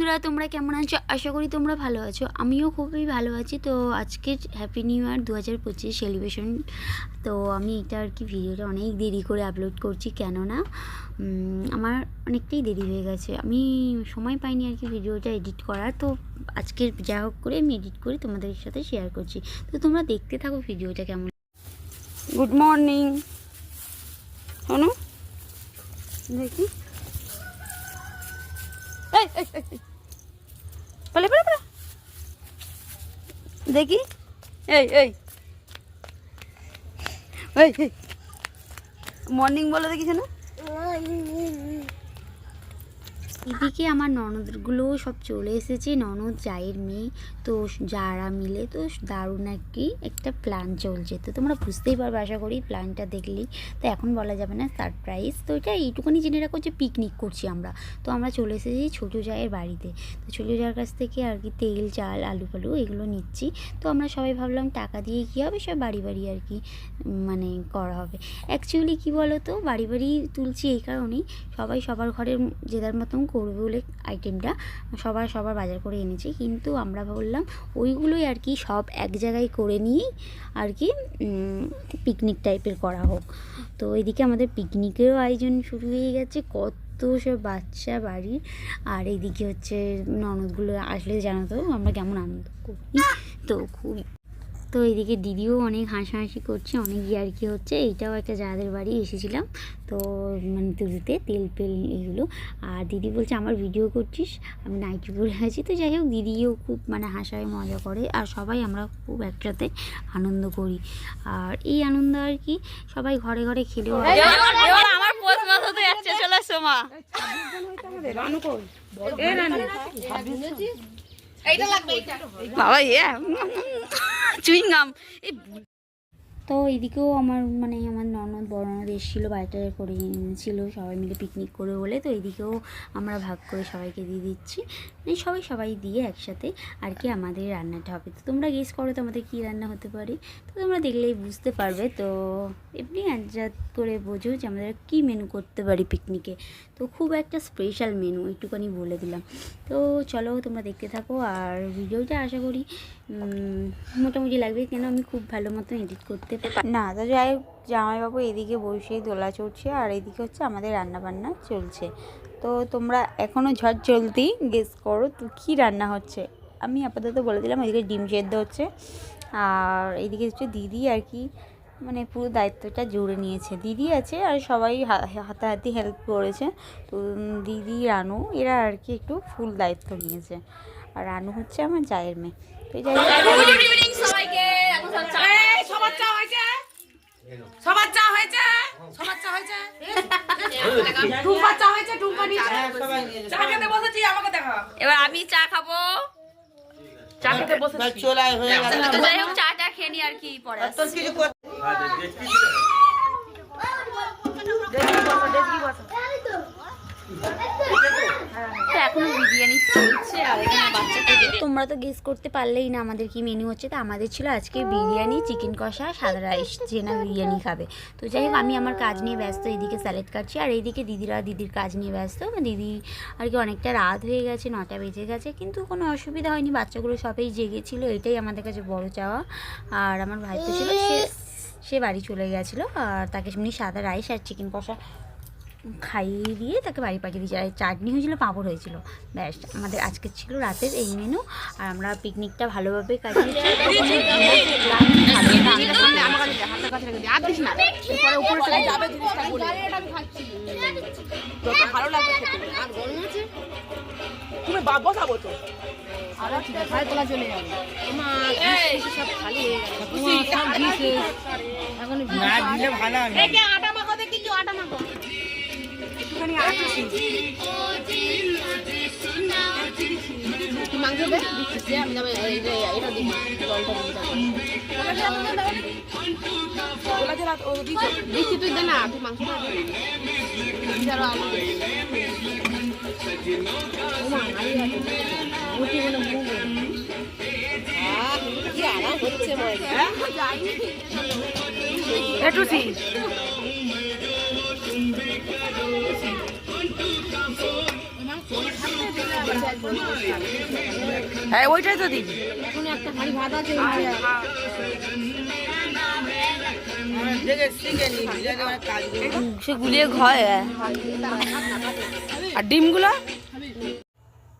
বন্ধুরা, তোমরা কেমন আছো? আশা করি তোমরা ভালো আছো। আমিও খুবই ভালো আছি। তো আজকে হ্যাপি নিউ ইয়ার 2025 সেলিব্রেশন। তো আমি এটা আর কি ভিডিওটা অনেক দেরি করে আপলোড করছি, কেননা আমার অনেকটাই দেরি হয়ে গেছে। আমি সময় পাইনি আর কি ভিডিওটা এডিট করার। তো আজকে যা হোক করে আমি এডিট করে তোমাদের সাথে শেয়ার করছি। তো তোমরা দেখতে থাকো ভিডিওটা কেমন। Good morning. শোনো দেখি, পলে পলে পলে দেখি, এই এই এই মর্নিং বলে দেখিস না। এদিকে আমার ননদগুলোও সব চলে এসেছে, ননদ জায়ের মেয়ে। তো যারা মিলে তো দারুণ আর কি একটা প্ল্যান চলছে। তো তোমরা বুঝতেই পারবে আশা করি প্ল্যানটা দেখলেই। তো এখন বলা যাবে না, সারপ্রাইজ। তো এটা এইটুকুনি জেনে রাখো যে পিকনিক করছি আমরা। তো আমরা চলে এসেছি ছোটো জায়ের বাড়িতে। তো ছোটো জায়ের কাছ থেকে আর কি তেল, চাল, আলু ফালু এগুলো নিচ্ছি। তো আমরা সবাই ভাবলাম টাকা দিয়ে কী হবে, সব বাড়ি বাড়ি আর কি মানে করা হবে। অ্যাকচুয়ালি কী বলো তো, বাড়ি বাড়ি তুলছি এই কারণেই, সবাই সবার ঘরের যে যার মতন করবে বলে আইটেমটা সবার বাজার করে এনেছি। কিন্তু আমরা বললাম ওইগুলোই আর কি সব এক জায়গায় করে নিয়েই আর কি পিকনিক টাইপের করা হোক। তো এদিকে আমাদের পিকনিকেরও আয়োজন শুরু হয়ে গেছে, কত সব বাচ্চা বাড়ির। আর এইদিকে হচ্ছে ননদগুলো আসলে জানো তো আমরা কেমন আনন্দ করি। তো এইদিকে দিদিও অনেক হাসাহাসি করছে, অনেক ইয়ার্কি হচ্ছে। এইটাও একটা যাদের বাড়ি এসেছিলাম, তো মানে তুলতে তেল পেল এইগুলো। আর দিদি বলছে আমার ভিডিও করছিস, আমি নাইটি পরে আছি। তো যাই হোক, দিদিও খুব মানে হাসায় মজা করে, আর সবাই আমরা খুব একসাথে আনন্দ করি। আর এই আনন্দ আর কি সবাই ঘরে ঘরে খেলেও। আমার পোস্ট মাস হতে যাচ্ছে, চলে সোমা বাবা চুইংগাম। তো এইদিকেও আমার মানে আমার ননদ বড় ননদ এসেছিলো, বাড়িটা করে এনেছিলো সবাই মিলে পিকনিক করে বলে। তো এইদিকেও আমরা ভাগ করে সবাইকে দিয়ে দিচ্ছি, মানে সবাই দিয়ে একসাথে আর কি আমাদের রান্নাটা হবে। তো তোমরা গেস করো তো আমাদের কী রান্না হতে পারে। তো তোমরা দেখলেই বুঝতে পারবে। তো এমনি অ্যাডজাস্ট করে বোঝো যে আমাদের কী মেনু করতে পারি পিকনিকে। তো খুব একটা স্পেশাল মেনু, একটুখানি বলে দিলাম। তো চলো তোমরা দেখতে থাকো, আর ভিডিওটা আশা করি মোটামুটি লাগবে, কেন আমি খুব ভালো মতো এডিট করতে না। তো যাই হোক, জামাইবাবু এদিকে বসেই দোলা চড়ছে, আর এদিকে হচ্ছে আমাদের রান্নাবান্না চলছে। তো তোমরা এখনও ঝড় চলতেই গেস করো তো কী রান্না হচ্ছে। আমি আপাতত বলে দিলাম, এদিকে ডিম সেদ্ধ হচ্ছে। আর এইদিকে হচ্ছে দিদি আর কি মানে পুরো দায়িত্বটা জুড়ে নিয়েছে। দিদি আছে আর সবাই হাতাহাতি হেল্প করেছে। তো দিদি, রানু এরা আর কি একটু ফুল দায়িত্ব নিয়েছে। আর রানু হচ্ছে আমার জায়ের মেয়ে। তো যাই এবার আমি চা খাবো, চা খেতে বসে চলাই হয়ে গেছে। তো যাই হোক, চাটা খেয়ে নি আর কি পরে এখনো বিরিয়ানি চলছে। আর এখানে বাচ্চাকে তোমরা তো গেস করতে পারলেই না আমাদের কি মেনু হচ্ছে। তো আমাদের ছিল আজকে বিরিয়ানি, চিকেন কষা, সাদা রাইস, যে না বিরিয়ানি খাবে। তো যাই হোক, আমি আমার কাজ নিয়ে ব্যস্ত, এইদিকে স্যালাড কাটছি, আর এইদিকে দিদির কাজ নিয়ে ব্যস্ত। দিদি আর কি অনেকটা রাত হয়ে গেছে, 9টা বেজে গেছে, কিন্তু কোনো অসুবিধা হয়নি, বাচ্চাগুলো সবাই জেগেছিল, এটাই আমাদের কাছে বড় চাওয়া। আর আমার ভাই তো ছিল, সে বাড়ি চলে গেছিলো, আর তাকে এমনি সাদা রাইস আর চিকেন কষা খাইয়ে দিয়ে তাকে বাড়ি পাঠিয়ে দিয়েছি। আর চাটনি হয়েছিল, পাঁপড় হয়েছিল, ব্যাস আমাদের আজকে ছিল রাতের এই মেনু। আর আমরা পিকনিকটা ভালোভাবে কাটিয়েছি। মাংস আমি এটা দিই দিচ্ছি, তুই দে না, তুই মাংস হচ্ছে হ্যাঁ ওইটাই তো দিবি। এখন একটা হাঁড়ি ভাত আছে ওইটা। সে গুলিয়ে ঘয়। আর ডিমগুলো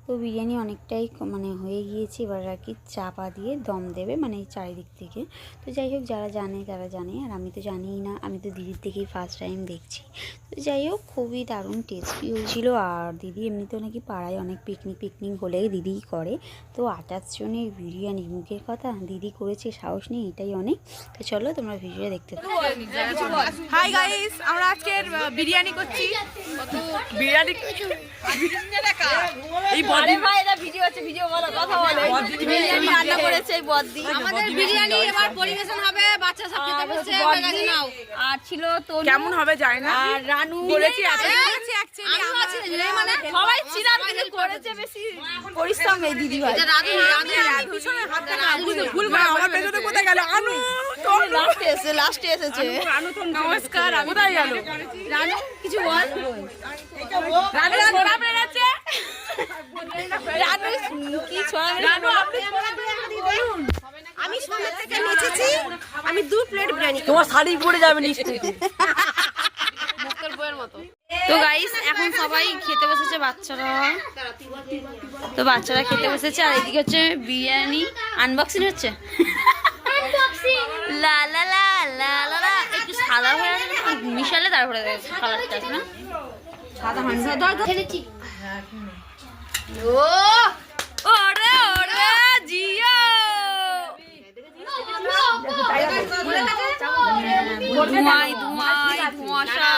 তো বিরিয়ানি অনেকটাই মানে হয়ে গিয়েছে, এবার আর কি চাপা দিয়ে দম দেবে মানে এই চারিদিক থেকে। তো যাই হোক, যারা জানে তারা জানে, আর আমি তো জানিই না, আমি তো দিদির থেকেই ফার্স্ট টাইম দেখছি। তো যাই হোক, খুবই দারুণ টেস্টি হয়েছিল। আর দিদি এমনিতেও নাকি পাড়ায় অনেক পিকনিক হলেই দিদিই করে। তো 28 জনের বিরিয়ানি, মুখের কথা, দিদি করেছে, সাহস নেই, এটাই অনেক। তো চলো তোমরা ভিডিও দেখতে থাকো। হাই গাইস, আমরা আজকের বিরিয়ানি করছি। বিরিয়ানি এই বদি ভাই, এটা ভিডিও আছে, ভিডিও বলো, কথা বলো। বিরিয়ানি রান্না করেছে এই বদি। আমাদের বিরিয়ানি এবার পরিবেশন হবে, বাচ্চা সব খেতে বসে গেছে নাও। আর ছিল তো কেমন হবে জানি না। আর রানু বলেছি আমি আছি না মানে সবাই ছিলাম, কিন্তু করেছে বেশি পরিশ্রম এই দিদি ভাই। রাধু ভুল ভাই, আমার পেছনে কোথায় গেল? আনু তো লাস্টে এসেছে। রানু তো নমস্কার, আমি কোথায় গেল? রানু কিছু বল। রানু ছোড়া বেড়েছে। রানু কি ছোড়া? রানু আপনি আমি সামনে থেকে নেচেছি, আমি 2 প্লেট বিরিয়ানি। তোমার শাড়ি পরে যাবে নিশ্চয়ই। মুক্তার বইয়ের মতো। তো গাইস, এখন সবাই খেতে বসেছে, বাচ্চারা। তো বাচ্চারা খেতে বসেছে, আর এদিকে হচ্ছে বিরিয়ানি আনবক্সিং হচ্ছে। লা লা লা লা লা লা, একটু সাদা হয়ে আছে, মিশালে তারপরে কালারটা আছে না, সাদা হাঁড়ি দাও দাও। ওরে ওরে জিও। ধোঁয়াই ধোঁয়াই ধোঁয়াশা।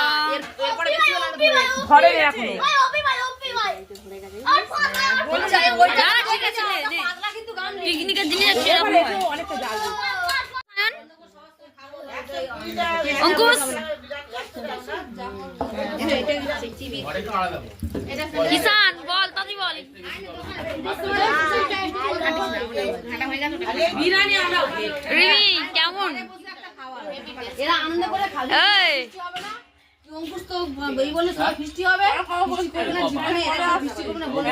ঘরে এখনো পিকনিকের দিনে যাচ্ছে এরকম হয়। অঙ্কুশ, কিষান বল, তাড়াতাড়ি বল। রিমি কেমন? এরা আনন্দ করে খাবে। এই অঙ্কুশ তো এই বলে সব বৃষ্টি হবে, বৃষ্টি করবে না জীবনে, এরা বৃষ্টি করবে না বলে।